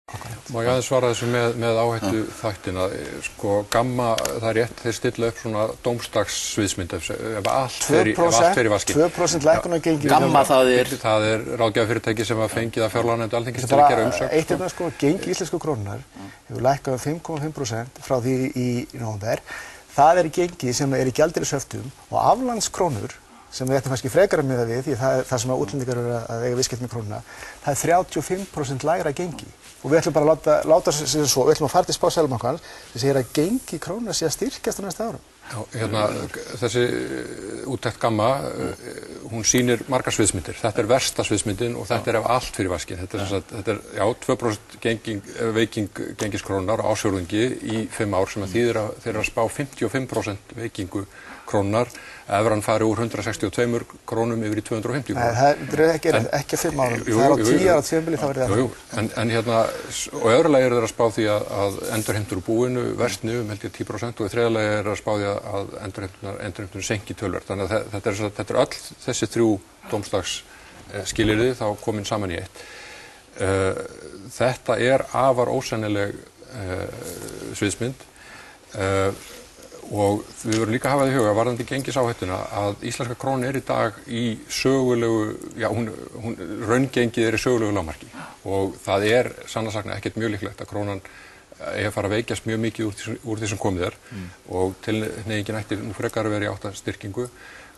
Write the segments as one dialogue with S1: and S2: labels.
S1: Má ég aðeins svara þessu með áhættu þættina, sko gamma, það rétt, þeir stilla upp svona dómsdagssviðsmynd ef allt fer í vaskinn.
S2: 2% lækkunargengi.
S3: Gamma það er
S1: ráðgjafafyrirtæki sem fengið af fjárlaganefnd Alþingis til að gera umsögn.
S2: Eitt sko, gengi íslensku krónunnar hefur lækkað 5,5% frá því í nóvember. Það er gengi sem er í gjaldeyrishöftum og aflandskrónur sem við ættum kannski frekar að miða við, því það sem útlendingar eru að eiga viðskipti með krónuna, það er 35% lægra gengi. Og við ætlum bara að láta sér svo, við ætlum að fara til spá Seðlabankans sem segir að gengi krónuna sé að styrkjast á næsta árum.
S1: Já, þessi úttekt gamma, hún sýnir margar sviðsmyndir. Þetta er versta sviðsmyndin og þetta er ef allt fyrir vaskinn. Þetta er 2% veiking gengiskrónunar á ársfjórðungi í 5 ár sem að þýðir að þeir eru að spá 55% veikingu krónunar, evran fari úr 162 krónum yfir í 250 krónum.
S2: Nei, það er ekki 5 árum. Það er á 10 ára tímabili þá verður það.
S1: Og öðru lagi eru þeir að spá því að endurheimtur úr búinu versni held ég 10% og í þriðja lagi eru að spá því að endurheimtur senki töluvert. Þannig að þetta er öll þessi 3 dómsdagsskilyrði þá komin saman í eitt. Þetta er afar ósennileg sviðsmynd. Og við verðum líka að hafa það í huga varðandi gengisáhættuna að íslenska krónan í dag í sögulegu, raungengið í sögulegu lágmarki og það sannast ekkert mjög líklegt að krónan eigi að fara að veikjast mjög mikið úr því sem komið og tilhneigingin ætti nú frekar að vera í átt að styrkingu.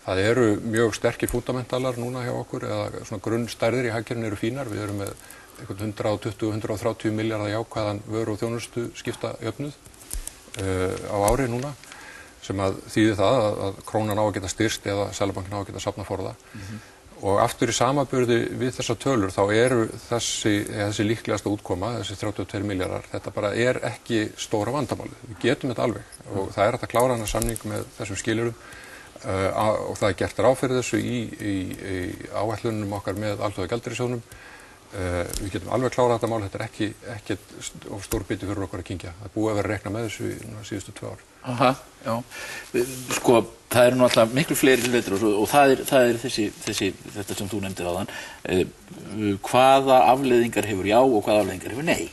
S1: Það eru mjög sterkir fundamentalar núna hjá okkur eða svona grunnstærðir í hagkerfinu eru fínar. Við erum með 120–130 milljarða jákvæðan vöru og þjónustu skipta jöfnuð á ári núna sem að þýðir það að krónan á að geta styrst eða Seðlabankinn á að geta safnað forða. Og aftur í samanburði við þessar tölur þá eru þessi líklegasta útkoma, þessi 32 milljarðar, þetta bara ekki stóra vandamálið. Við getum þetta alveg og það hægt að klára þennan samning með þessum skilyrðum og það gert ráð fyrir þessu í áætlunum okkar með Alþjóðagjaldeyrissjóðnum. Við getum alveg klárað þetta mál, þetta ekki of stór biti fyrir okkur að kyngja. Það búið að vera að rekna með þessu í síðustu 2 ár.
S3: Aha, já. Sko, það eru nú alltaf miklu fleiri hlutir og það er þetta sem þú nefndir áðan. Hvaða afleiðingar hefur já og hvaða afleiðingar hefur nei?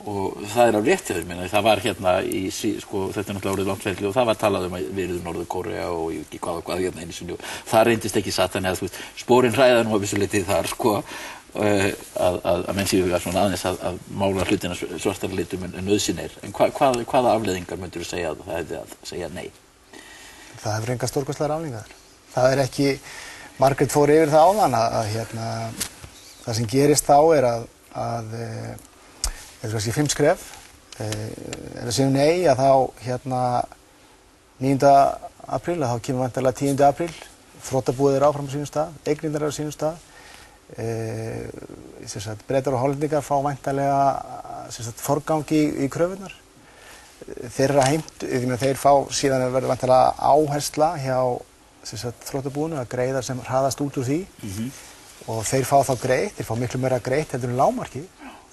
S3: Og það er á rétt hjá þér, það var hérna þetta er náttúrulega orðið langt ferli og það var talað að við erum Norður-Kórea og ekki hvað hérna einu sinni og það reyndist ekki satt, þannig að sporin hræða nú að vissu leyti þar, að menn séu svona aðeins að mála hlutina svartara litum en nauðsyn en hvaða afleiðingar myndir þú segja að það hefði að segja nei?
S2: Það hefur engar stórkostlegar afleiðingar. Það er ekki, Margrét fór yfir það áðan að það sem gerist þá er að kannski 5 skref. Ef við segjum nei að þá 9. apríl, þá kemur væntanlega 10. apríl, þrotabúið áfram á sínum stað, eignirnar á sínum stað. Bretar og hollendingar fá væntanlega forgang í kröfurnar. Þeir fá síðan verður væntanlega áhersla hjá þrotabúinu að greiða sem hraðast út úr því og þeir fá þá greitt, þeir fá miklu meira greitt heldur en lágmarki.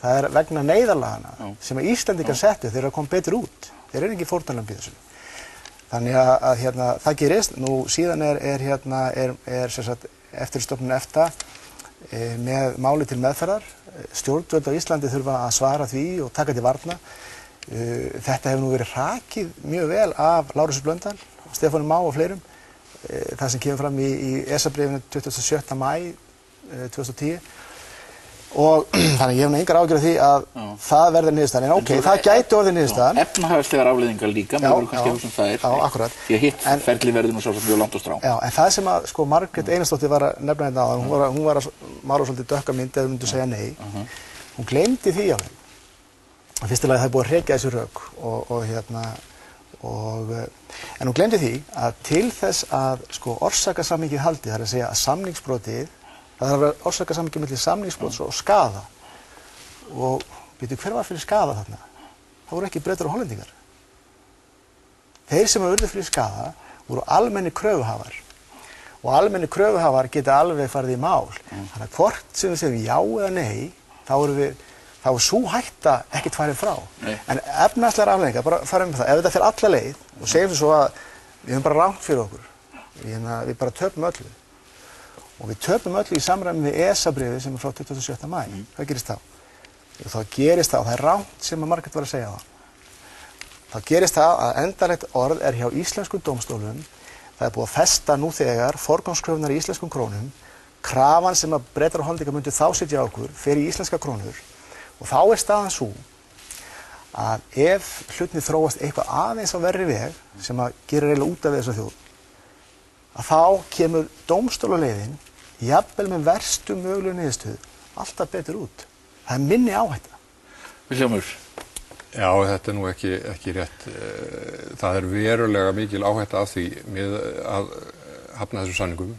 S2: Það er vegna neyðarlagana sem að Íslendingar settu, þeir eru að koma betur út. Þeir eru ekki fórnarlömb í þessu. Þannig að það gerist. Nú síðan er eftirstofnun EFTA með máli til meðferðar. Stjórnvöld á Íslandi þurfa að svara því og taka til varna. Þetta hefur nú verið rakið mjög vel af Lárusi Blöndal, Stefáni Má og fleirum. Það sem kemur fram í ESA-bréfinu 27. maí 2010. Og þannig að ég hef engar áhyggjur af því að það verði niðurstaðan. En ok, það gæti orðið niðurstaðan.
S3: Efnahagslegar afleiðingar líka, við vorum kannski sem það er.
S2: Já, akkurat.
S3: Því að hitt ferli verður nú sjálfsagt mjög langt og strá.
S2: Já, en það sem að Margrét Einarsdóttir var að nefna hérna áðan, hún var að mála svolítið dökka mynd eða myndu segja nei. Hún gleymdi því alveg. Í fyrsta lagi það er búið að hrekja þessi rök en hún gleymdi því að til þess að orsakasamhengið haldi, það er að segja að samningsbrotið það þarf að vera orsakasamhengi milli samningsbrots og skaða. Og hver var fyrir skaða þarna? Það voru ekki Bretar og Hollendingar. Þeir sem urðu fyrir skaða voru almennir kröfuhafar. Og almennir kröfuhafar geta alveg farið í mál. Þannig að hvort sem við segjum já eða nei, þá er sú hætta ekkert farið frá. En efnahagslegar afleiðingar, bara farum við það, ef þetta fer alla leið og segjum svo að við höfum bara rangt fyrir okkur, við bara töpum öllu. Og við töpum öllu í samræmi við ESA-bréfið sem er frá 27. maí. Hvað gerist þá? Þá gerist það, og það rangt sem að Margrét var að segja það. Þá gerist það að endanlegt orð hjá íslenskum dómstólum. Það búið að festa nú þegar forgangskröfunar í íslenskum krónum. Krafan sem að Bretar og Hollendingar myndu þá setja á okkur fer í íslenska krónur. Og þá staðan sú að ef hlutinni þróast eitthvað aðeins á verri veg sem að gera reyla út af þessa þjóð, að þá kemur dómstólaleiðin, jafnvel með verstu mögulegu niðurstöðu, alltaf betur út. Það minni áhætta.
S3: Vilhjálmur.
S1: Já, þetta nú ekki rétt. Það verulega mikil áhætta af því með að hafna þessum samningum.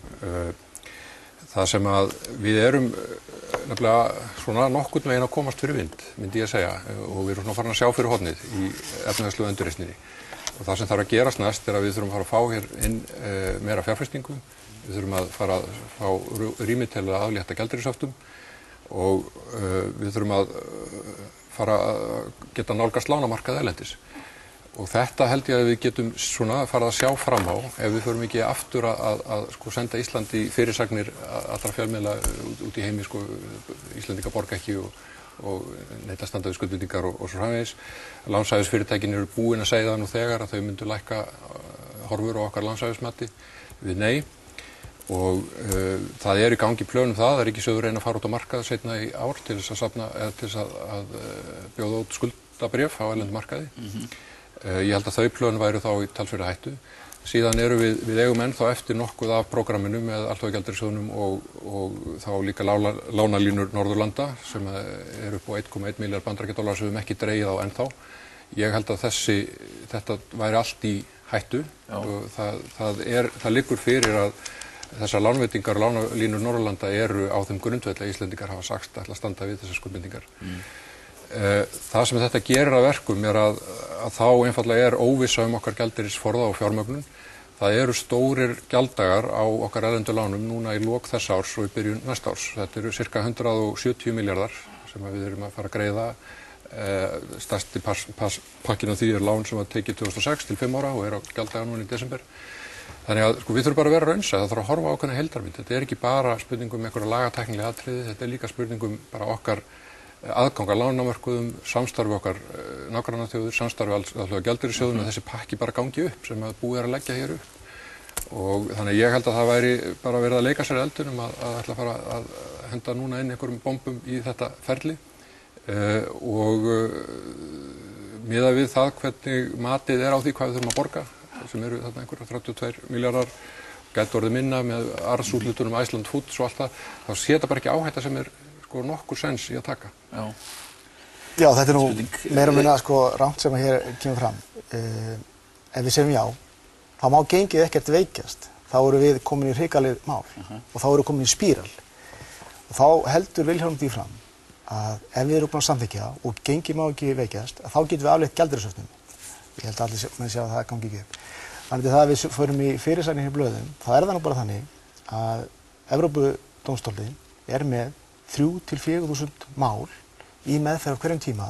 S1: Það sem að við erum nefnilega svona nokkurn veginn að komast fyrir vind, myndi ég að segja, og við erum svona farin að sjá fyrir hornið í efnahagslegu endurreisninni. Og það sem þarf að gerast næst að við þurfum að fara að fá hér inn meira fjárfestingu, við þurfum að fara að fá rými til að aflétta gjaldeyrishöftum og við þurfum að fara að geta nálgast lánamarkað erlendis. Og þetta held ég að við getum svona farið að sjá fram á ef við förum ekki aftur að sko senda Ísland í fyrirsagnir allra fjölmiðla út í heimi, sko Íslendingar borga ekki og neita að standa við skuldbindingar og svo framvegis. Lánshæfisfyrirtækin eru búin að segja það nú þegar að þau myndu lækka horfur á okkar lánshæfismati við nei. Og það í gangi plönum það að ríkissjóður reyna að fara út á markað seinna í ár til þess að safna eða til þess að bjóða út skuldabréf á erlendum markaði. Ég held að þau plön væru þá í talsverðri hættu. Síðan eru við eigum ennþá eftir nokkuð af prógramminu með Alþjóðagjaldeyrissjóðnum og þá líka lánalínur Norðurlanda sem eru upp á 1,1 milljarð bandaríkjadollara sem við ekki dregið á ennþá. Ég held að þetta væri allt í hættu og það liggur fyrir að þessar lánveitingar og lánalínur Norðurlanda eru á þeim grundvelli að Íslendingar hafa sagst að standa við þessar skuldbindingar. Það sem þetta gerir að verkum að þá einfaldlega óvissa okkar gjaldeyrisforða og fjármögnun. Það eru stórir gjalddagar á okkar erlendu lánum núna í lok þess árs og í byrjun næsta árs. Þetta eru cirka 170 milljarðar sem við erum að fara að greiða. Stærsti pakkinn af því lán sem var tekið 2006 til 5 ára og á gjalddaga núna í desember. Þannig að við þurfum bara að vera raunsæ, það þarf að horfa á ákveðna heildarmynd. Þetta ekki bara spurningum einhverja lagatæknilega atriði, þetta líka spurningum bara okkar aðgang að lánamörkuðum, samstarfi okkar nágrannaþjóðir, samstarfi Alþjóðagjaldeyrissjóðum að þessi pakki bara gangi upp sem að búið að leggja hér upp. Og þannig ég held að það væri bara verið að leika sér eldunum að ætla að fara að henda núna inn einhverjum bombum í þetta ferli og miðað við það hvernig matið á því hvað við þurfum að borga sem eru þarna einhverja 32 milljarðar gæti orðið minna með arðsúthlutunum Iceland Foods og allt það, þá sé þetta bara ekki áhætta sem nokkur sens í að taka.
S2: Já, þetta nú meira og minna rangt sem að hér kemur fram. Ef við segjum já, þá má gengið ekkert veikjast. Þá eru við komin í hrikalegt mál og þá eru við komin í spíral. Og þá heldur Vilhjálmur því fram að ef við erum búin að samþykkja og gengið má ekki veikjast, þá getum við aflétt gjaldeyrishöftum. Ég held að allir menn sjá að það gangi ekki upp. Þannig að það við förum í fyrirsagnir í blöðum, þá það nú bara þannig að Evrópudómstóllinn með 3.000 til 4.000 mál í meðferð á hverjum tíma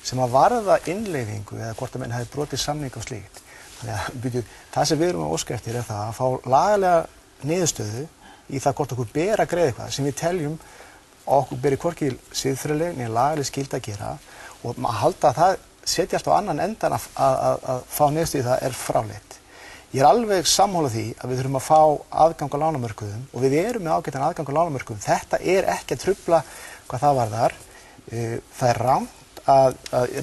S2: sem að varða innleiðingu eða hvort að menn hafi brotið samning á slíkt. Þannig að það sem við erum að óska eftir það að fá lagalega niðurstöðu í það hvort okkur ber að greiða eitthvað sem við teljum okkur beri hvorki siðferðileg né lagaleg skylda að gera og að halda að það setja allt á annan endan að fá niðurstöðu það fráleitt. Ég alveg sammála því að við þurfum að fá aðgang á lánamörkuðum og við erum með ágætan aðgang á lánamörkuðum. Þetta ekki að trufla hvað það varðar. Það rangt að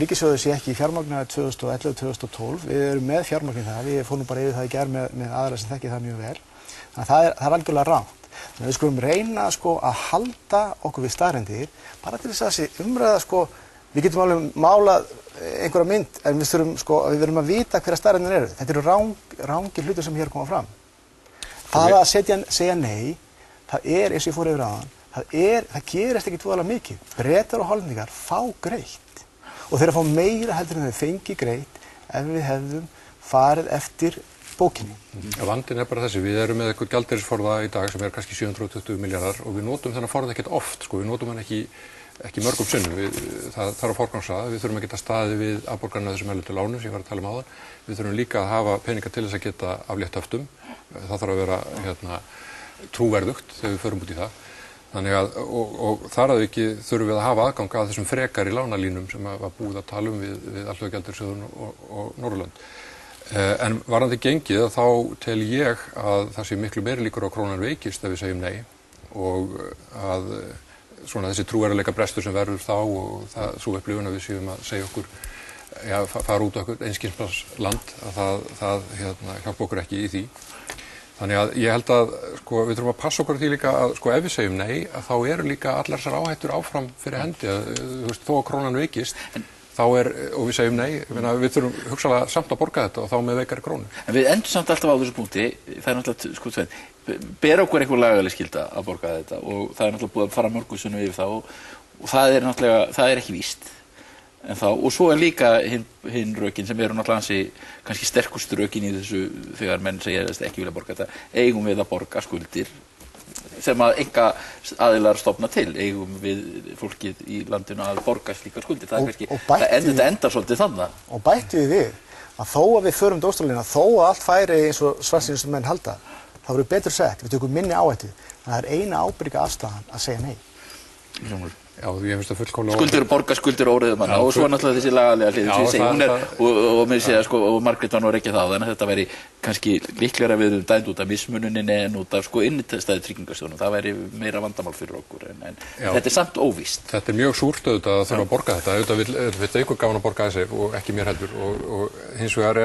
S2: ríkissjóður sé ekki í fjármagnaði 2011-2012. Við erum með fjármagnið það. Við fórum bara yfir það í gær með aðra sem þekki það mjög vel. Þannig að það algjörlega rangt. Þannig að við skulum reyna að halda okkur við staðreyndir bara til þess að þessi umræða við getum alveg málað einhverja mynd en við verum að vita hverja staðreyndir eru. Þetta eru rangir hlutir sem hér koma fram. Það að segja nei, það eins og ég fór yfir áðan, það gerist ekki voðalega mikið. Bretar og Hollendingar fá greitt og þeir fá meira heldur en þeir fengi greitt ef við hefðum farið eftir bókinni.
S1: Vandinn bara þessi, við erum með eitthvað gjaldeyrisforða í dag sem kannski 720 milljarðar og við notum þennan forða ekkert oft, við notum hann ekki mörgum sinnum. Það þarf að forgangsraða, við þurfum að geta staðið við afborganir af þessum erlendu lánum sem ég var að tala um áðan. Við þurfum líka að hafa peninga til þess að geta aflétt höftum. Það þarf að vera trúverðugt þegar við förum út í það. Þannig að, og þar að ekki þurfum við að hafa aðgang að þessum frekari lánalínum sem var búið að tala við Alþjóðagjaldeyrissjóðinn og Norðurlönd. En varðandi gengið þá tel ég að það sé miklu meiri líkur á krónan veikist ef við segjum nei og að svona þessi trúverðarleika brestur sem verður þá og svo upplifun að við séum að segja okkur fara út á okkur einskisplansland að það hjálpa okkur ekki í því. Þannig að ég held að við þurfum að passa okkur á því líka að ef við segjum nei að þá eru líka allar þessar áhættur áfram fyrir hendi að þó að krónan veikist þá og við segjum nei, við þurfum hugsanlega samt að borga þetta og þá með veikari krónu. En
S3: við endum samt alltaf á þessu punkti, það er náttúrulega tvennt, ber okkur einhver lagaleg skylda að borga þetta og það er náttúrulega búið að fara mörgum yfir það og það er náttúrulega, það er ekki víst. En þá, og svo er líka hinn rökin sem eru náttúrulega ansi kannski sterkustu rökin í þessu þegar menn segja ekki vilja borga þetta, eigum við að borga skuldir sem að enga aðilar stofna til, eigum við fólkið í landinu að borga slíkar skuldir. Það er kannski, þetta endar svolítið þannig.
S2: Og bætti við að þó að við förum dómstólina, þó að allt færi eins og svartsýnir sem menn halda, þá verður betur sett, við tökum minni áhættu. Það er eina ábyrga afstaðan að segja nei.
S1: Já, ég finnst það fullkomlega
S3: skuldir og borga skuldir og óreiðum hana og svo náttúrulega þessi lagalega hlið sem ég segi, hún og mér segja og Margrét var nú ekki það en þetta væri kannski líklegra við dæmt út af mismununinni en út af innistæðu tryggingarsjóðnum, það væri meira vandamál fyrir okkur en þetta er samt óvíst.
S1: Þetta er mjög súrt auðvitað að þurfa að borga þetta, auðvitað vill einhver gaman að borga þessi og ekki mér heldur og hins vegar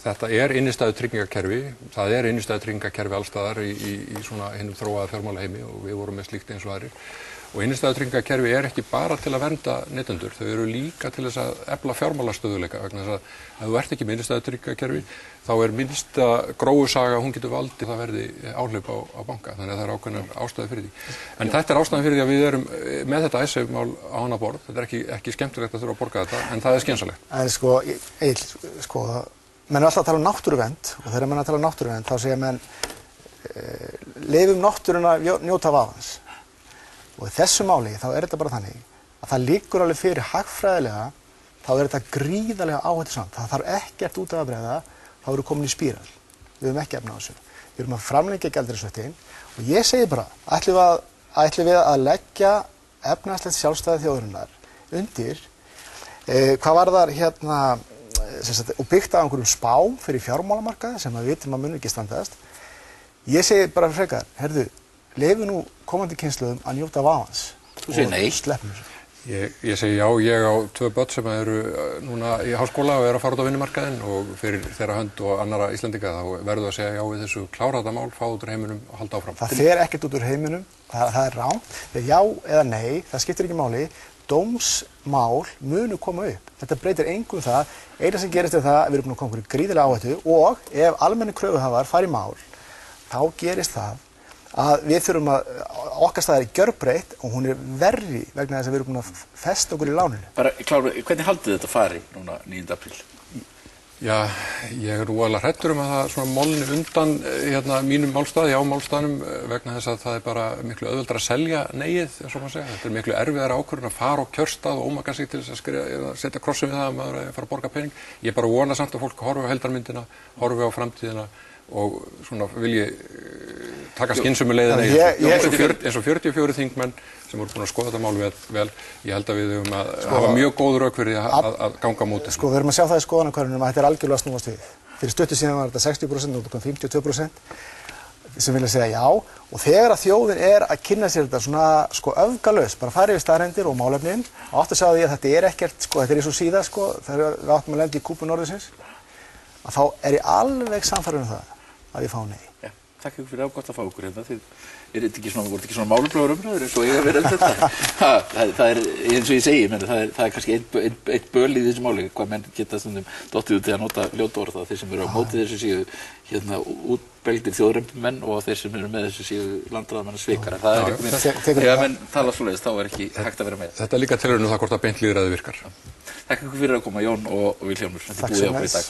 S1: þetta er innistæðu tryggingakerfi, það er innistæðu tryggingakerfi allstaðar í svona hinum þróaða fjármálaheimi og við vorum með slíkt eins og aðrir. Og innistæðutryggingakerfi er ekki bara til að vernda neytendur, þau eru líka til þess að efla fjármálastöðugleika vegna þess að ef þú ert ekki með innistæðutryggingakerfi þá er minnsta gróusaga, hún getur valdið það verði áhlaup á banka, þannig að það er ákveðnar ástæði fyrir því. En þetta er ástæðan fyrir því að við erum með þetta Icesave-mál á annað borð, þetta er ekki skemmtilegt að þurfa að borga þetta, en það er skynsamlegt.
S2: En menn er alltaf að tala um náttúruvernd og þegar menn að tala um náttúruvernd þá segja menn leyfum náttúruna njóta vafans. Og í þessu máli þá er þetta bara þannig að það liggur alveg fyrir hagfræðilega þá er þetta gríðarlega áhættusamt. Það þarf ekkert út af að bregða, þá erum við komin í spíral. Við höfum ekki efni á þessu. Við erum að framlengja gjaldeyrishöftin og ég segi bara, ætlum við að leggja efnahagslegt sjálfstæði þjóðarinnar undir hvað varðar og byggt á einhverjum spám fyrir fjármálamarkaði sem við vitum að mun ekki standast. Ég segi bara frekar, leyfum nú komandi kynslóðum að njóta vafans.
S3: Þú segir nei.
S2: Sleppum þessu.
S1: Ég segi já, ég á 2 börn sem eru núna í háskóla og eru að fara út á vinnumarkaðinn og fyrir þeirra hönd og annarra Íslendinga þá verður að segja já við þessu klára þetta mál, fá út úr heiminum og halda áfram.
S2: Það fer ekkert út úr heiminum, það er rangt. Já eða nei, það skiptir ekki máli. Dómsmál munu koma upp. Þetta breytir engu það. Eina sem gerist er það að við erum búin að koma okkur í gríðarlega áhættu og ef almenni kröfuhafar fara í mál, þá gerist það að við þurfum okkar staðar er gjörbreytt og hún er verri vegna þess að við erum búin að festa okkur í láninu.
S3: Bara klára, hvernig haldið þetta fari núna 9. apríl?
S1: Já, ég er alveg hræddur að það svona molni undan mínum málstaði á málstaðnum vegna þess að það er bara miklu auðveldara að selja neyið, eins og maður segja. Þetta er miklu erfiðara ákvörðun að fara á kjörstað og ómaka sig til þess að setja krossin við það að maður er að fara að borga pening. Ég bara vona samt að fólk horfi á heildarmyndina, horfi á framtíðina og svona vil ég taka skynsömu leiðina eins og 44 þingmenn sem voru búin að skoða þetta mál vel. Ég held að við höfum að hafa mjög góð rök fyrir að ganga á móti.
S2: Við erum að sjá það í skoðanakönnunum að þetta er algjörlega að snúast við. Fyrir stuttu síðan var þetta 60% og 52% sem vilja segja já og þegar að þjóðin er að kynna sér þetta svona öfgalaust, bara fara yfir staðreyndir og málefnin og átt að sjá því að þetta er ekkert, þetta er eins og síða þegar við áttum að lenda í kúpu norðursins að þá er ég alveg sannfærður það að ég fá nei.
S3: Já, takk ykkur fyrir gott að fá okkur hérna. Þið voru ekki svona máleflegar umræður eins og ég hef verið þetta. Það er eins og ég segi, það er kannski eitt böl í þessu máli, hvað menn geta stundum dottið út til að nota ljóta orð það, þeir sem eru á móti þessu síðu útbelgdir þjóðrembumenn og þeir sem eru með þessu síðu landræðamenn svikara. Það er ekki með, ef menn tala svoleiðis, þá er ekki hægt að vera með.
S1: Þetta er líka tilraun það hvort að beint lýðræði virkar.
S3: Takk ykkur fyrir að koma, Jón og Vilhjálmur. Þetta er búið okkur í dag.